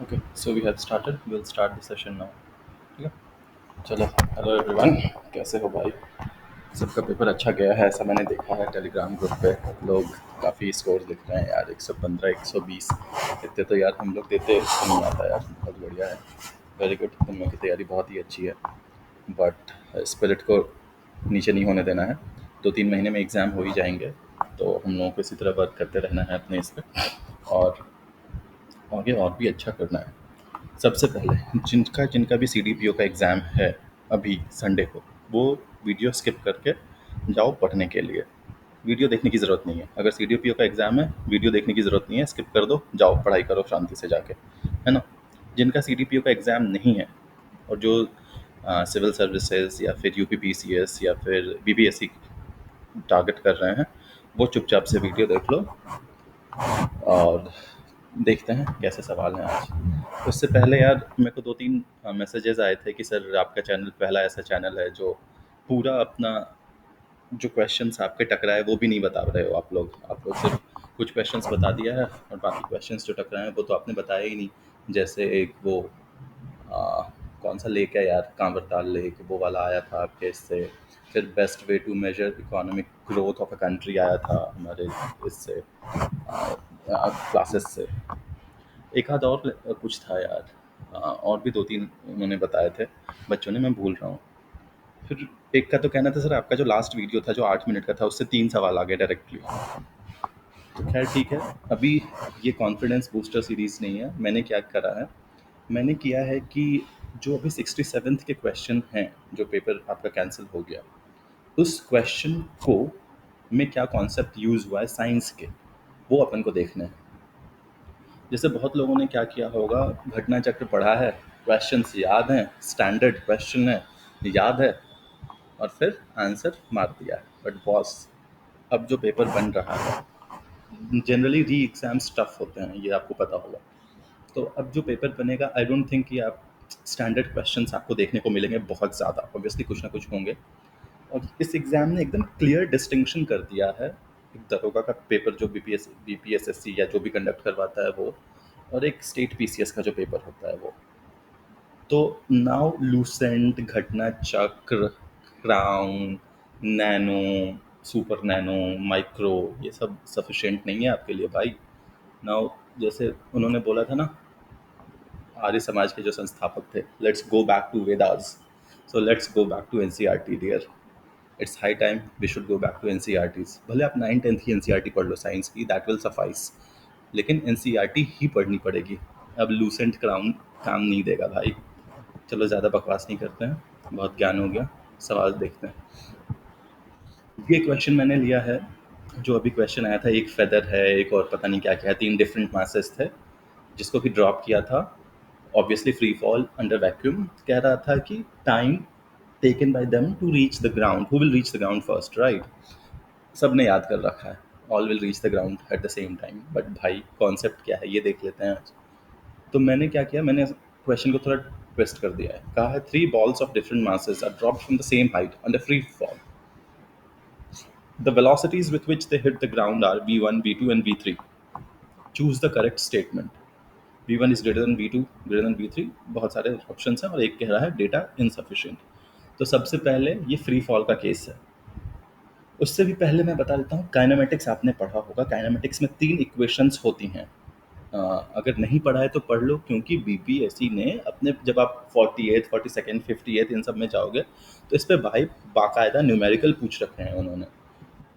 Okay, so we have started. We'll start the session now. ठीक है. चलो. Hello everyone. कैसे हो भाई? सबका पेपर अच्छा गया है ऐसा मैंने देखा है टेलीग्राम ग्रुप पे. लोग काफ़ी स्कोर लिख रहे हैं यार. 115, 120. इतने तो यार हम लोग देते नहीं आता यार. बहुत बढ़िया है. Very good. तुम लोग की तैयारी बहुत ही अच्छी है. बट स्पिरिट को नीचे नहीं होने देना है. 2-3 महीने में एग्ज़ाम हो ही जाएंगे. तो हम लोगों को इसी तरह वर्क करते रहना है अपने इस पर. और आगे और भी अच्छा करना है. सबसे पहले जिनका जिनका भी सीडीपीओ का एग्ज़ाम है अभी संडे को, वो वीडियो स्किप करके जाओ पढ़ने के लिए. वीडियो देखने की ज़रूरत नहीं है. अगर सीडीपीओ का एग्ज़ाम है, वीडियो देखने की ज़रूरत नहीं है. स्किप कर दो, जाओ पढ़ाई करो शांति से जाके, है ना. जिनका सीडीपीओ का एग्ज़ाम नहीं है और जो सिविल सर्विसेज या फिर यूपीपीसीएस या फिर बीपीएससी टारगेट कर रहे हैं, वो चुपचाप से वीडियो देख लो. और देखते हैं कैसे सवाल हैं आज. उससे पहले यार मेरे को 2-3 मैसेजेस आए थे कि सर आपका चैनल पहला ऐसा चैनल है जो पूरा अपना जो क्वेश्चंस आपके टकराए वो भी नहीं बता रहे हो. आप लोग सिर्फ कुछ क्वेश्चंस बता दिया है और बाकी क्वेश्चंस जो टकराए हैं वो तो आपने बताया ही नहीं. जैसे एक वो आ, कौन सा लेक है यार, कांवरताल लेक, वो वाला आया था आपके इससे. फिर best way to measure economic growth of a country आया था हमारे इससे क्लासेस से. एक आध और कुछ था यार. और भी 2-3 उन्होंने बताए थे बच्चों ने, मैं भूल रहा हूँ. फिर एक का तो कहना था सर आपका जो लास्ट वीडियो था जो 8 मिनट का था उससे 3 सवाल आ गए डायरेक्टली. तो खैर ठीक है. अभी ये कॉन्फिडेंस बूस्टर सीरीज नहीं है. मैंने क्या करा है, मैंने किया है कि जो अभी 67th के क्वेश्चन हैं जो पेपर आपका कैंसिल हो गया, उस क्वेश्चन को में क्या कॉन्सेप्ट यूज़ हुआ है साइंस के, वो अपन को देखना है. जैसे बहुत लोगों ने क्या किया होगा, घटना चक्र पढ़ा है, क्वेश्चंस याद हैं, स्टैंडर्ड क्वेश्चन है, याद है, और फिर आंसर मार दिया. बट बॉस, अब जो पेपर बन रहा है, जनरली री एग्ज़ाम्स टफ होते हैं, ये आपको पता होगा. तो अब जो पेपर बनेगा, आई डोंट थिंक कि आप स्टैंडर्ड क्वेश्चंस आपको देखने को मिलेंगे बहुत ज़्यादा. ऑब्वियसली कुछ ना कुछ होंगे. और इस एग्ज़ाम ने एकदम क्लियर डिस्टिंक्शन कर दिया है. एक दरोगा का पेपर जो बीपीएसएससी या जो भी कंडक्ट करवाता है वो, और एक स्टेट पीसीएस का जो पेपर होता है वो. तो नाउ लूसेंट, घटना चक्र, crown, nano, super nano, micro, ये सब सफिशिएंट नहीं है आपके लिए भाई. नाउ जैसे उन्होंने बोला था ना, आर्य समाज के जो संस्थापक थे, let's go back to Vedas. So let's go back to NCERT dear. It's high time we should go back to NCERTs. भले आप 9th-10th की एनसीईआरटी पढ़ लो साइंस की, दैट विल सफाइस. लेकिन एनसीईआरटी ही पढ़नी पड़ेगी. अब लूसेंट क्राउन काम नहीं देगा भाई. चलो ज़्यादा बकवास नहीं करते हैं, बहुत ज्ञान हो गया. सवाल देखते हैं. ये क्वेश्चन मैंने लिया है. जो अभी क्वेश्चन आया था, एक फेदर है, एक और पता नहीं क्या क्या है, 3 डिफरेंट मासेस थे जिसको कि ड्रॉप किया था. Obviously free fall under vacuum. कह रहा था कि time taken by them to reach the ground, who will reach the ground first, right. सब ने याद कर रखा है, all will reach the ground at the same time. But भाई कॉन्सेप्ट क्या है ये देख लेते हैं आज. तो मैंने क्या किया, मैंने क्वेश्चन को थोड़ा ट्विस्ट कर दिया है. कहा है 3 balls of different masses are dropped from the same height under free fall. The velocities with which they hit the ground are v1, v2 and v3. Choose the correct statement. v1 is greater than v2, greater than v3. बहुत सारे options हैं और एक कह रहा है data insufficient. तो सबसे पहले ये फ्री फॉल का केस है. उससे भी पहले मैं बता देता हूँ, काइनेमेटिक्स आपने पढ़ा होगा. काइनेमेटिक्स में 3 इक्वेशंस होती हैं. अगर नहीं पढ़ा है तो पढ़ लो, क्योंकि बीपीएससी ने अपने, जब आप 48th, 42nd, 58th इन सब में जाओगे तो इस पे भाई बाकायदा न्यूमेरिकल पूछ रखे हैं उन्होंने.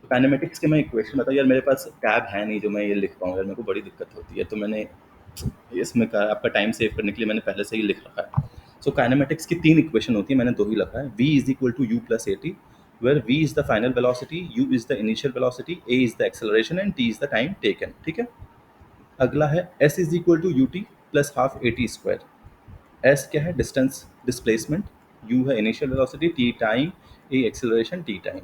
काइनेमेटिक्स के मैं इक्वेशन बताऊँ यार, मेरे पास टैब है नहीं जो मैं ये लिख पाऊँ यार, मेरे को बड़ी दिक्कत होती है. तो मैंने इसमें कहा आपका टाइम सेव करने के लिए मैंने पहले से ही लिख रखा है. सो काइनेमेटिक्स की 3 इक्वेशन होती है, मैंने 2 ही लिखा है. v is equal to u plus a t, where v is the final velocity, u is the initial velocity, a is the acceleration and t is the time taken. ठीक है. अगला है s is equal to u t plus half a t square. s क्या है, distance, displacement. u है initial velocity, t time, a acceleration, t time.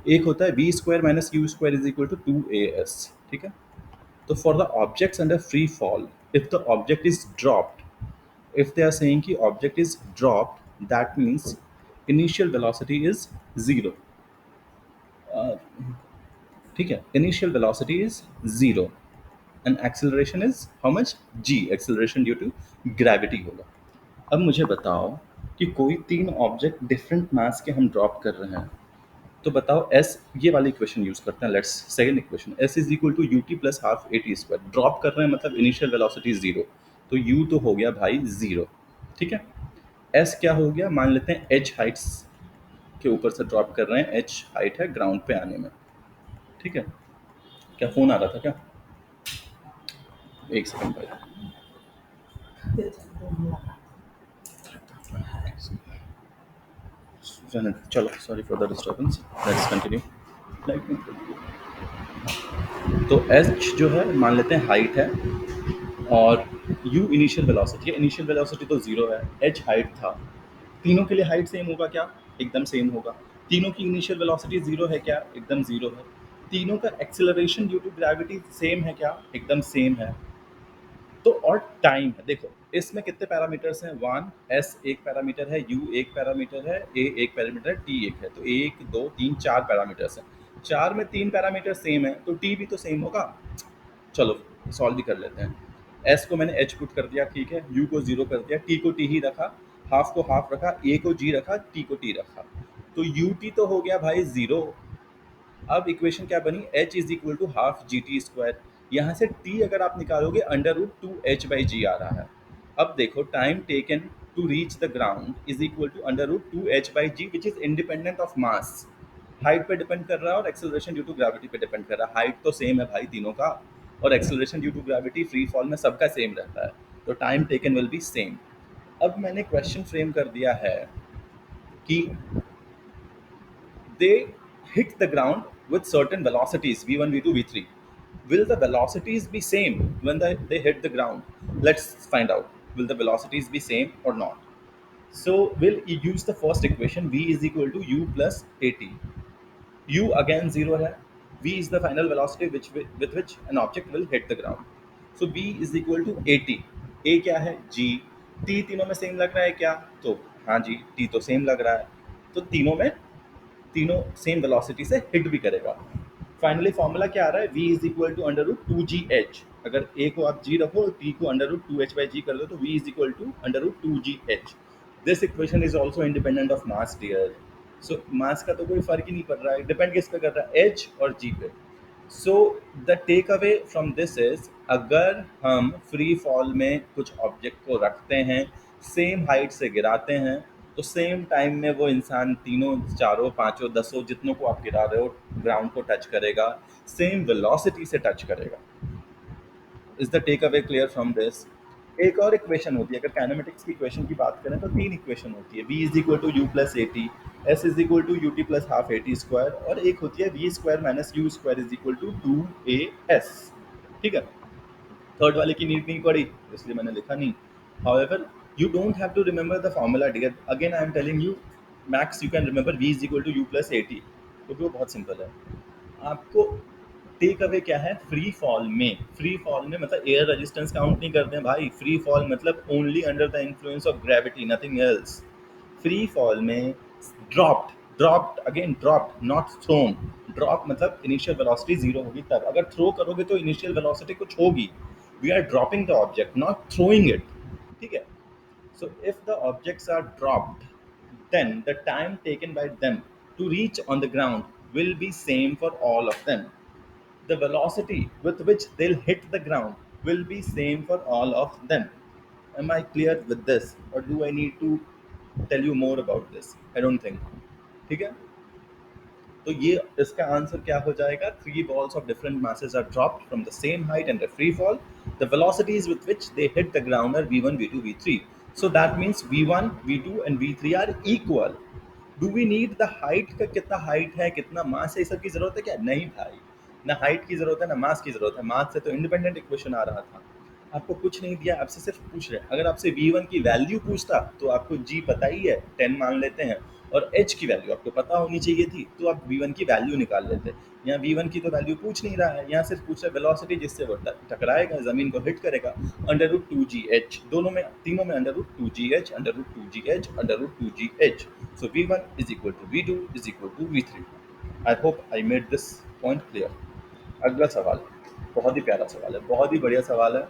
एक होता है v square minus u square is equal to 2as. ठीक है. तो for the objects under free fall, if the object is dropped, if they are saying कि object is dropped, that means initial velocity is 0. ठीक है, initial velocity is 0. And acceleration is how much, g, acceleration due to gravity होगा। अब मुझे बताओ कि कोई तीन ऑब्जेक्ट डिफरेंट मास के हम ड्रॉप कर रहे हैं, तो बताओ एस, ये वाली इक्वेशन यूज करते हैं, let's second equation, s is equal to u t plus half a t square. Drop कर रहे हैं मतलब इनिशियल वेलोसिटी जीरो, तो यू तो हो गया भाई जीरो, ठीक है। एस क्या हो गया, मान लेते हैं एच हाइट्स के ऊपर से ड्रॉप कर रहे हैं, एच हाइट है ग्राउंड पे आने में, ठीक है। क्या फोन आ रहा था क्या? एक सेकंड भाई। चलो, sorry for the disturbance, let's continue. तो एच जो है मान लेते हैं हाइट है, और u इनिशियल वेलोसिटी है। इनिशियल वेलोसिटी तो जीरो है, h हाइट था। तीनों के लिए हाइट सेम होगा क्या? एकदम सेम होगा। तीनों की इनिशियल वेलोसिटी जीरो है क्या? एकदम जीरो है। तीनों का acceleration due to gravity same है क्या? एकदम सेम है। तो और टाइम है, देखो इसमें कितने पैरामीटर्स हैं, वन, एस एक पैरामीटर है, यू एक पैरामीटर है, ए एक पैरामीटर है, टी एक है, तो एक दो तीन चार पैरामीटर्स हैं। चार में तीन पैरामीटर सेम है, तो टी भी तो सेम होगा। चलो सॉल्व भी कर लेते हैं। एस को मैंने एच पुट कर दिया, ठीक है, यू को जीरो कर दिया, टी को टी ही रखा, हाफ को हाफ रखा, ए को जी रखा, टी को टी रखा, तो यू टी तो हो गया भाई जीरो। अब इक्वेशन क्या बनी, H is equal to half G T square. यहाँ से टी अगर आप निकालोगे under root two H by G आ रहा है। अब देखो time taken to reach the ground is equal to under root two H by G, which is independent of mass. Height पे डिपेंड कर रहा है और एक्सेलरेशन ड्यू टू ग्रेविटी पे डिपेंड कर रहा है। हाइट तो सेम है भाई तीनों का, और acceleration due to gravity free fall में सबका सेम रहता है, तो time taken will be same. अब मैंने क्वेश्चन फ्रेम कर दिया है कि they hit the ground with certain velocities v1 v2 v3. Will the velocities be same when they hit the ground? Let's find out, will the velocities be same or not. So we'll use the first equation, v is equal to u plus at. U again zero है, v is the final velocity with which an object will hit the ground. So v is equal to at. a क्या है, g, t तीनों में same लग रहा है क्या? तो हाँ जी, t तो सेम लग रहा है, तो तीनों सेम वेलोसिटी से हिट भी करेगा। फाइनली फॉर्मूला क्या आ रहा है, v is equal to under root two ji H. अगर a को आप g रखो और t को under root two H by G कर दो, तो v is equal to under root two ji H. This equation is also independent of mass dear. So mass का तो कोई फर्क ही नहीं पड़ रहा है, डिपेंड किस पे कर रहा है, h और g पे। So the take away from this is, अगर हम फ्री फॉल में कुछ ऑब्जेक्ट को रखते हैं, सेम हाइट से गिराते हैं, तो सेम टाइम में वो इंसान तीनों चारों पांचों दसों जितनों को आप गिरा रहे हो ग्राउंड को टच करेगा, सेम वेलोसिटी से टच करेगा। Is the take away clear from this? एक और इक्वेशन होती है, अगर काइनेमेटिक्स की इक्वेशन की बात करें तो तीन इक्वेशन होती है, v is equal to u plus a t, s is equal to u t plus half a t square, और एक होती है v square minus u square is equal to two a s, ठीक है। Third वाले की need नहीं पड़ी, इसलिए मैंने लिखा नहीं। However, you don't have to remember the formula, dear. Again, I am telling you, max you can remember v is equal to u plus at, क्योंकि वो बहुत सिंपल है। आपको टेक अवे क्या है, फ्री फॉल में, फ्री फॉल में मतलब एयर रेजिस्टेंस काउंट नहीं करते हैं भाई, फ्री फॉल मतलब only under the influence of gravity, nothing else. Free fall में dropped, dropped again, dropped not thrown. Drop मतलब इनिशियल वेलोसिटी जीरो होगी तब, अगर थ्रो करोगे तो इनिशियल वेलोसिटी कुछ होगी। We are dropping the object, not throwing it, ठीक है। So if the objects are dropped, then the time taken by them to reach on the ground will be same for all of them. The velocity with which they'll hit the ground will be same for all of them. Am I clear with this, or do I need to tell you more about this? I don't think. ठीक है, तो ये इसका answer क्या हो जाएगा, three balls of different masses are dropped from the same height and a free fall. The velocities with which they hit the ground are v1 v2 v3. So that means v1 v2 and v3 are equal. Do we need the height का कितना height है, कितना मास है, इस सब की जरूरत है क्या? नहीं भाई, ना हाइट की जरूरत है ना मास की जरूरत है। मास से तो इंडिपेंडेंट इक्वेशन आ रहा था। आपको कुछ नहीं दिया, आपसे सिर्फ पूछ रहे हैं। अगर आपसे v1 की वैल्यू पूछता तो आपको g पता ही है, 10 मान लेते हैं, और h की वैल्यू आपको पता होनी चाहिए थी, तो आप v1 की वैल्यू निकाल लेते। यहाँ v1 की तो वैल्यू पूछ नहीं रहा है, यहाँ सिर्फ पूछ रहा है वेलोसिटी जिससे वो टकराएगा, जमीन को हिट करेगा, अंडर रूट टू जी एच। दोनों में, तीनों में under root two ji h, under root two ji h, under root two ji h. So v1 is equal to v2 is equal to v3। I hope I made this point clear. अगला सवाल, बहुत ही प्यारा सवाल है, बहुत ही बढ़िया सवाल है।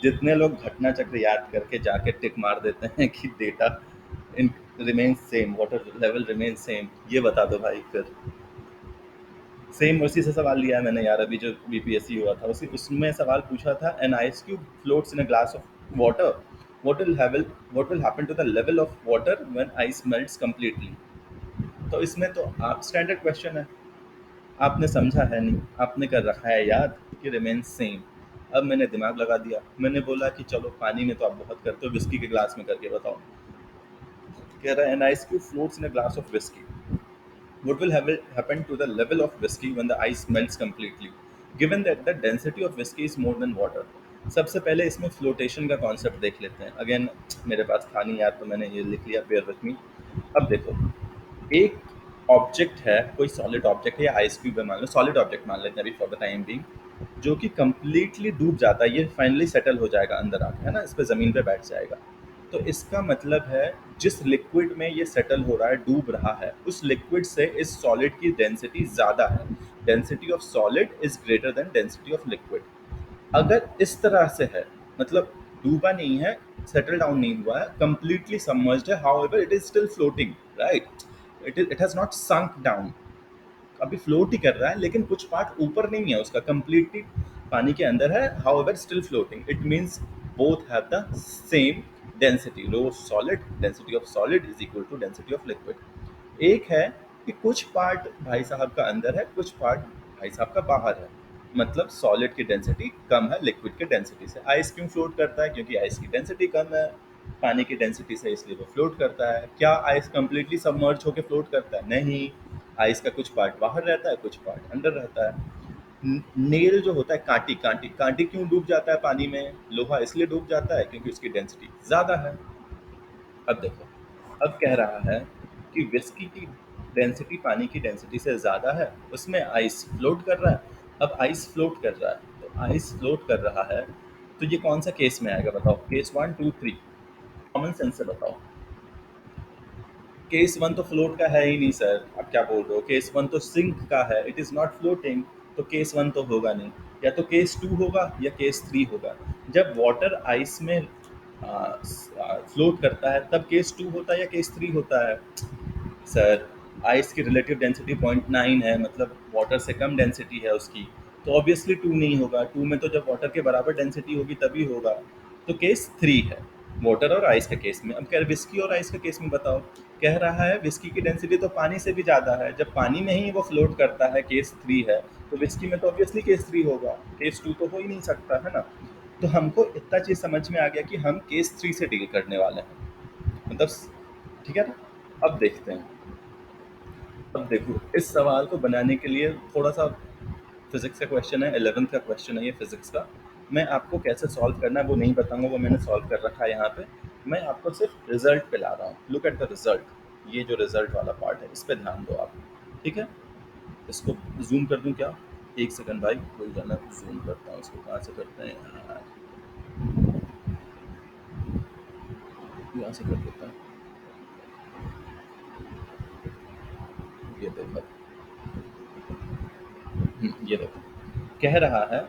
जितने लोग घटना चक्र याद करके जाके टिक मार देते हैं कि data in remain same, water level remain same, ये बता दो भाई फिर। सेम उसी से सवाल लिया है मैंने यार, अभी जो बीपीएससी हुआ था उसी उसमें सवाल पूछा था, an ice cube floats in a glass of water, what will happen to the level of water when ice melts completely. तो इसमें तो आप स्टैंडर्ड क्वेश्चन है, आपने समझा है नहीं, आपने कर रखा है याद कि रिमेन सेम। अब मैंने दिमाग लगा दिया, मैंने बोला कि चलो पानी में तो आप बहुत करते हो, विस्की के ग्लास में करके बताओ। कह रहा है N ice cube floats in a glass of whisky, what will happen to the level of whiskey when the ice melts completely, given that the density of whiskey is more than water। सबसे पहले इसमें flotation का concept देख लेते हैं। Again मेरे पास था नहीं यार, तो मैंने ये लिख लिया, बेयर विथ मी। अब देखो, एक ऑब्जेक्ट है, कोई सॉलिड ऑब्जेक्ट है या आइस क्यूब है, मान लो सॉलिड ऑब्जेक्ट मान लेते हैं अभी फॉर द टाइम बीइंग, जो कि कंप्लीटली डूब जाता है, ये फाइनली सेटल हो जाएगा अंदर आके, है ना, इस पे ज़मीन पे बैठ जाएगा। तो इसका मतलब है जिस लिक्विड में ये सेटल हो रहा है, डूब रहा है, उस लिक्विड से इस सॉलिड की डेंसिटी ज़्यादा है। Density of solid is greater than density of liquid. अगर इस तरह से है, मतलब डूबा नहीं है, सेटल डाउन नहीं हुआ है, कंप्लीटली सबमर्ज्ड है, however it is still floating, right, it has not sunk down, अभी फ्लोट ही कर रहा है, लेकिन कुछ पार्ट ऊपर नहीं है उसका, कंप्लीटली पानी के अंदर है, however still floating, it means both have the same density, low solid, density of solid is equal to density of liquid. एक है कि कुछ पार्ट भाई साहब का अंदर है, कुछ पार्ट भाई साहब का बाहर है, मतलब सॉलिड की डेंसिटी कम है लिक्विड की डेंसिटी से। आइस क्यों फ्लोट करता है? क्योंकि आइस की डेंसिटी कम है पानी की डेंसिटी से, इसलिए वो फ्लोट करता है। क्या आइस कंप्लीटली सबमर्ज होकर फ्लोट करता है? नहीं, आइस का कुछ पार्ट बाहर रहता है, कुछ पार्ट अंदर रहता है। नेल जो होता है, कांटी कांटी कांटी क्यों डूब जाता है पानी में? लोहा इसलिए डूब जाता है क्योंकि उसकी डेंसिटी ज़्यादा है। अब देखो, अब कह रहा है कि विस्की की डेंसिटी पानी की डेंसिटी से ज़्यादा है, उसमें आइस फ्लोट कर रहा है। अब आइस फ्लोट कर रहा है, तो आइस फ्लोट कर रहा है, तो ये कौन सा केस में आएगा बताओ? केस 1, 2, 3, कॉमन सेंस से बताओ। केस 1 तो फ्लोट का है ही नहीं सर, आप क्या बोल रहे हो? केस 1 तो सिंक का है, इट इज़ नॉट फ्लोटिंग, तो केस 1 तो होगा नहीं। या तो केस 2 होगा या केस 3 होगा। जब वाटर आइस में फ्लोट करता है तब केस 2 होता है या केस 3 होता है? सर, आइस की रिलेटिव डेंसिटी 0.9 है, मतलब वाटर से कम डेंसिटी है उसकी, तो ऑब्वियसली 2 नहीं होगा। 2 में तो जब वाटर के बराबर डेंसिटी होगी तभी होगा। तो केस 3 है वाटर और आइस के केस में। अब कह रहे विस्की और आइस के केस में बताओ। कह रहा है विस्की की डेंसिटी तो पानी से भी ज़्यादा है, जब पानी में ही वो फ्लोट करता है, केस 3 है, तो विस्की में तो ऑब्वियसली केस 3 होगा, केस 2 तो हो ही नहीं सकता, है ना। तो हमको इतना चीज़ समझ में आ गया कि हम केस 3 से डील करने वाले हैं, मतलब ठीक है ना। अब देखते हैं। अब देखो, इस सवाल को बनाने के लिए थोड़ा सा फिजिक्स का क्वेश्चन है, 11th का क्वेश्चन है ये फिजिक्स का। मैं आपको कैसे सॉल्व करना है वो नहीं बताऊंगा, वो मैंने सॉल्व कर रखा है यहाँ पे। मैं आपको सिर्फ रिजल्ट पे ला रहा हूँ, लुक एट द रिजल्ट। ये जो रिजल्ट वाला पार्ट है, इस पे ध्यान दो आप, ठीक है। इसको जूम कर दूं क्या? एक सेकंड भाई, कोई जाना, जूम करता हूँ इसको, कहाँ से करते हैं यार, यहाँ से कर देता हूँ। ये देखो, ये देखो, कह रहा है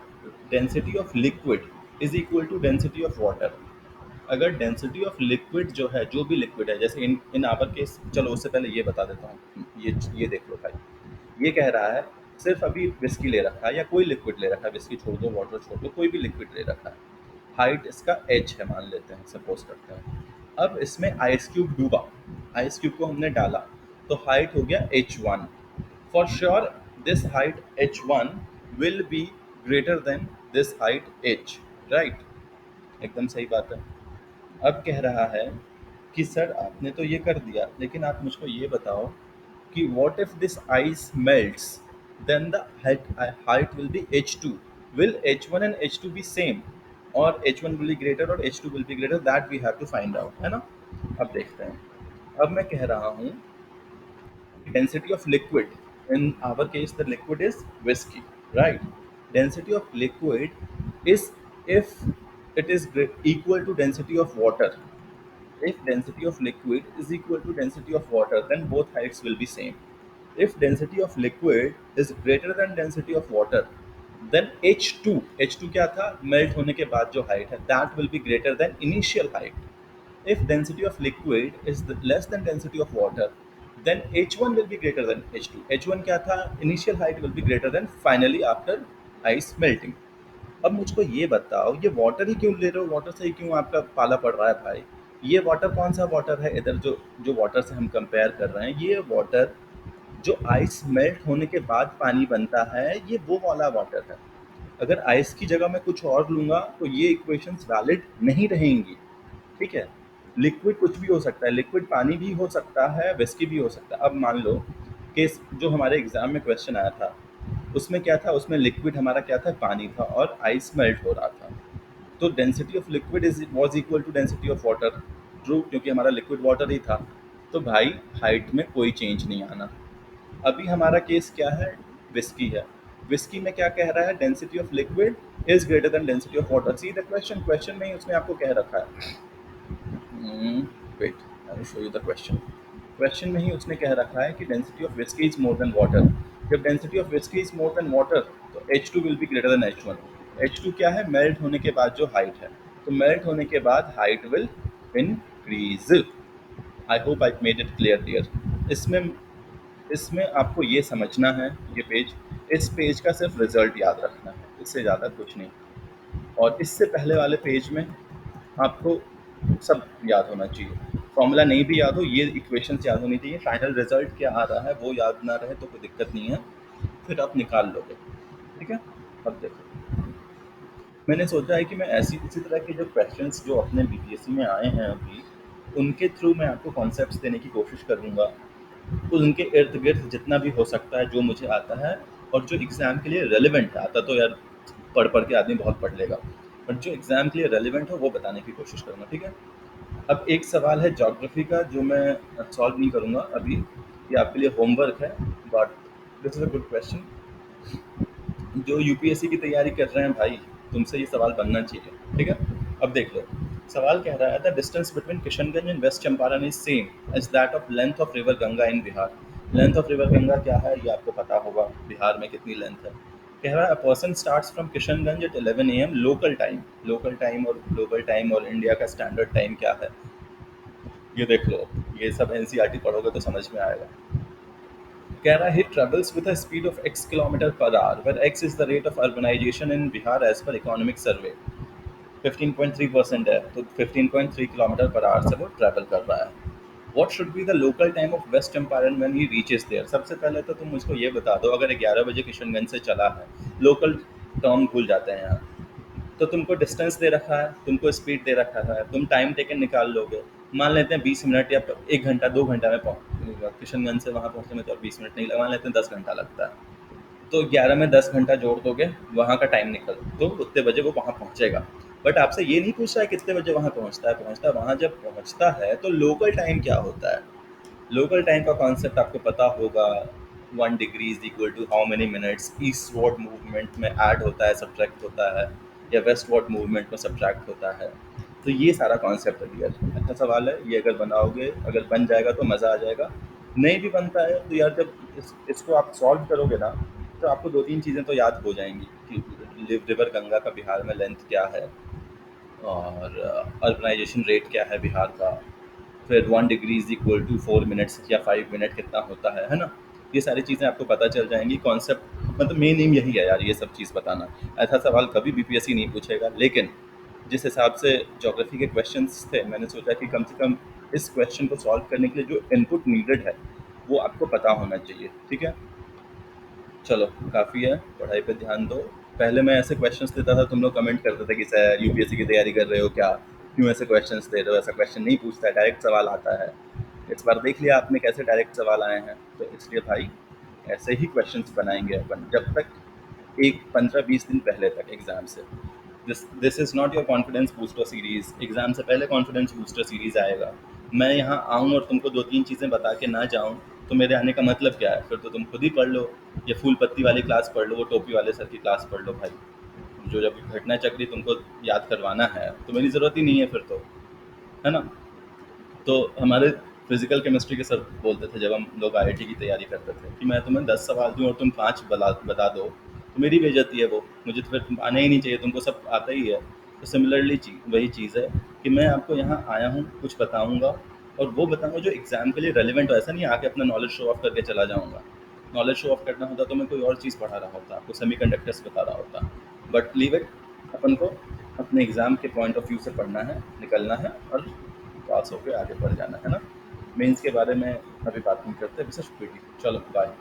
density of liquid is equal to density of water. अगर डेंसिटी ऑफ लिक्विड जो है, जो भी लिक्विड है, जैसे इन इन आवर केस, चलो उससे पहले ये बता देता हूँ, ये देख लो भाई। ये कह रहा है सिर्फ अभी विस्की ले रखा है या कोई लिक्विड ले रखा है, विस्की छोड़ दो, वाटर छोड़ दो, कोई भी लिक्विड ले रखा है, हाइट इसका एच है मान लेते हैं, सपोज करते हैं। अब इसमें आइस क्यूब डूबा, आइस क्यूब को हमने डाला, तो हाइट हो गया h1। For sure this height h1 will be greater than this height h, right, एकदम सही बात है। अब कह रहा है कि सर आपने तो ये कर दिया, लेकिन आप मुझको ये बताओ कि what if this ice melts, then the height will be h2, will h1 and h2 be same, or h1 will be greater or h2 will be greater, that we have to find out, है ना। अब देखते हैं। अब मैं कह रहा हूँ density of liquid, in our case the liquid is whiskey, right? Density of liquid is if it is equal to density of water. If density of liquid is equal to density of water, then both heights will be same. If density of liquid is greater than density of water, then H2 क्या था, melt होने के बाद जो height है, that will be greater than initial height. If density of liquid is less than density of water, then H1 will be greater than H2। H1 क्या था, initial height will be greater than finally after ice melting। अब मुझको ये बताओ, ये water ही क्यों ले रहे हो, वाटर से ही क्यों आपका पाला पड़ रहा है भाई? ये वाटर कौन सा वाटर है इधर, जो जो वाटर से हम कंपेयर कर रहे हैं, ये वाटर जो आइस मेल्ट होने के बाद पानी बनता है, ये वो वाला वाटर है। अगर आइस की जगह मैं कुछ और लूँगा तो ये इक्वेशंस वैलिड नहीं रहेंगी, ठीक है? लिक्विड कुछ भी हो सकता है, लिक्विड पानी भी हो सकता है, विस्की भी हो सकता है। अब मान लो कि जो हमारे एग्ज़ाम में क्वेश्चन आया था, उसमें क्या था, उसमें लिक्विड हमारा क्या था, पानी था और आइस मेल्ट हो रहा था। तो density of liquid is was equal to density of water, true, क्योंकि हमारा लिक्विड वाटर ही था। तो भाई हाइट में कोई चेंज नहीं आना। अभी हमारा केस क्या है, विस्की है। विस्की में क्या कह रहा है, density of liquid is greater than density of water. See the question, question में ही उसने आपको कह रखा है। Wait, I will show you the question. Question में ही उसने कह रखा है कि density of whisky is more than water. जब density of whisky is more than water, तो H2 will be greater than H1। H2 क्या है, मेल्ट होने के बाद जो हाइट है, तो मेल्ट होने के बाद height will increase. I hope I made it clear dear. इसमें इसमें आपको ये समझना है, ये पेज, इस पेज का सिर्फ रिजल्ट याद रखना है, इससे ज़्यादा कुछ नहीं। और इससे पहले वाले पेज में आपको सब याद होना चाहिए। फॉर्मूला नहीं भी याद हो, ये इक्वेशंस याद होनी चाहिए। फाइनल रिजल्ट क्या आ रहा है वो याद ना रहे तो कोई दिक्कत नहीं है, फिर आप निकाल लोगे, ठीक है? अब देखो, मैंने सोचा है कि मैं ऐसी इसी तरह के जो क्वेश्चंस जो अपने बीपीएससी में आए हैं अभी, उनके थ्रू मैं आपको कॉन्सेप्ट्स देने की कोशिश करूँगा। उनके इर्द गिर्द जितना भी हो सकता है, जो मुझे आता है और जो एग्ज़ाम के लिए रेलिवेंट है। आता तो यार पढ़ पढ़ के आदमी बहुत पढ़ लेगा, बट जो एग्ज़ाम के लिए रेलिवेंट हो वो बताने की कोशिश करूँगा, ठीक है? अब एक सवाल है ज्योग्राफी का जो मैं सॉल्व नहीं करूँगा अभी, ये आपके लिए होमवर्क है, but this is a good question. जो यूपीएससी की तैयारी कर रहे हैं भाई, तुमसे ये सवाल बनना चाहिए, ठीक है? अब देख लो, सवाल कह रहा है the distance between Kishanganj and West Champaran is same as that of length of river Ganga in Bihar. Length of river Ganga क्या है ये आपको पता होगा, बिहार में कितनी लेंथ है। कह रहा है a person starts from Kishanganj at 11 AM local time. Local time और ग्लोबल टाइम और इंडिया का स्टैंडर्ड टाइम क्या है, ये देख लो। ये सब एनसीईआरटी पढ़ोगे तो समझ में आएगा। कह रहा है he travels with a speed of x kilometre per hour where x is the rate of urbanization in Bihar as per economic survey। 15.3% है, तो 15.3 किलोमीटर पर आवर से वो ट्रैवल कर रहा है। What should be the local time of West Champaran when he reaches there? सबसे पहले तो तुम मुझको ये बता दो, अगर 11 बजे किशनगंज से चला है, लोकल टर्म भूल जाते हैं यहाँ, तो तुमको डिस्टेंस दे रखा है, तुमको स्पीड दे रखा है, तुम टाइम टेकन निकाल लोगे। मान लेते हैं 20 मिनट या 1 घंटा 2 घंटा में पहुँच, किशनगंज से वहाँ पहुँचने में तो 20 मिनट नहीं लगा, मान लेते हैं 10 घंटा लगता है। तो 11 में 10 घंटा जोड़ दोगे, वहाँ का टाइम निकल, तो उतने बजे वो वहाँ पहुँचेगा। बट आपसे ये नहीं पूछ रहा है कितने बजे वहाँ पहुँचता है वहाँ जब पहुँचता है तो लोकल टाइम क्या होता है। लोकल टाइम का कॉन्सेप्ट आपको पता होगा, 1 degree is equal to how many minutes eastward movement में ऐड होता है, सब्ट्रैक्ट होता है, या वेस्ट वर्ड मूवमेंट में सब्ट्रैक्ट होता है। तो ये सारा कॉन्सेप्ट है डियर। अच्छा सवाल है ये, अगर बनाओगे, अगर बन जाएगा तो मज़ा आ जाएगा। नहीं भी बनता है तो यार जब इसको आप सॉल्व करोगे ना, तो आपको 2-3 चीज़ें तो याद हो जाएंगी कि रिवर गंगा का बिहार में लेंथ क्या है, और अर्बनाइजेशन रेट क्या है बिहार का, फिर 1 degree is equal to 4 minutes या 5 मिनट कितना होता है ना। ये सारी चीज़ें आपको पता चल जाएंगी। कॉन्सेप्ट मतलब मेन एम यही है यार, ये सब चीज़ बताना। ऐसा सवाल कभी बीपीएससी नहीं पूछेगा, लेकिन जिस हिसाब से ज्योग्राफी के क्वेश्चंस थे, मैंने सोचा कि कम से कम इस क्वेश्चन को सॉल्व करने के लिए जो इनपुट नीडेड है वो आपको पता होना चाहिए, ठीक है? चलो काफ़ी है, पढ़ाई पे ध्यान दो। पहले मैं ऐसे क्वेश्चंस देता था, तुम लोग कमेंट करते थे कि सर यूपीएससी की तैयारी कर रहे हो क्या, क्यों ऐसे क्वेश्चंस दे रहे हो, ऐसा क्वेश्चन नहीं पूछता है, डायरेक्ट सवाल आता है। इस बार देख लिया आपने कैसे डायरेक्ट सवाल आए हैं, तो इसलिए भाई ऐसे ही क्वेश्चंस बनाएंगे अपन जब तक एक 15-20 दिन पहले तक एग्ज़ाम से। This is not your confidence booster series. Exam से पहले कॉन्फिडेंस बूस्टर सीरीज़ आएगा। मैं यहाँ आऊँ और तुमको 2-3 चीज़ें बता के ना जाऊँ तो मेरे आने का मतलब क्या है? फिर तो तुम खुद ही पढ़ लो, ये फूल पत्ती वाली क्लास पढ़ लो, वो टोपी वाले सर की क्लास पढ़ लो भाई। जो जब घटना चक्री तुमको याद करवाना है तो मेरी ज़रूरत ही नहीं है फिर तो, है ना? तो हमारे फिजिकल केमिस्ट्री के सर बोलते थे जब हम लोग आईआईटी की तैयारी करते थे कि मैं तुम्हें 10 सवाल दूं और तुम 5 बता दो, तो मेरी बेइज्जती है वो, मुझे तो फिर आना ही नहीं चाहिए, तुमको सब आता ही है। तो सिमिलरली वही चीज़ है कि मैं आपको यहाँ आया हूँ, कुछ बताऊँगा और वो बताऊँगा जो एग्ज़ाम के लिए रेलिवेंट हो। ऐसा नहीं आके अपना नॉलेज शो ऑफ करके चला जाऊँगा। नॉलेज शो ऑफ करना होता तो मैं कोई और चीज़ पढ़ा रहा होता, आपको सेमीकंडक्टर्स बता रहा होता। बट लीव इट, अपन को अपने एग्ज़ाम के पॉइंट ऑफ व्यू से पढ़ना है, निकलना है और पास होके आगे बढ़ जाना है ना। मेंस के बारे में अभी बात नहीं करते, बस क्विकली चलो बाय।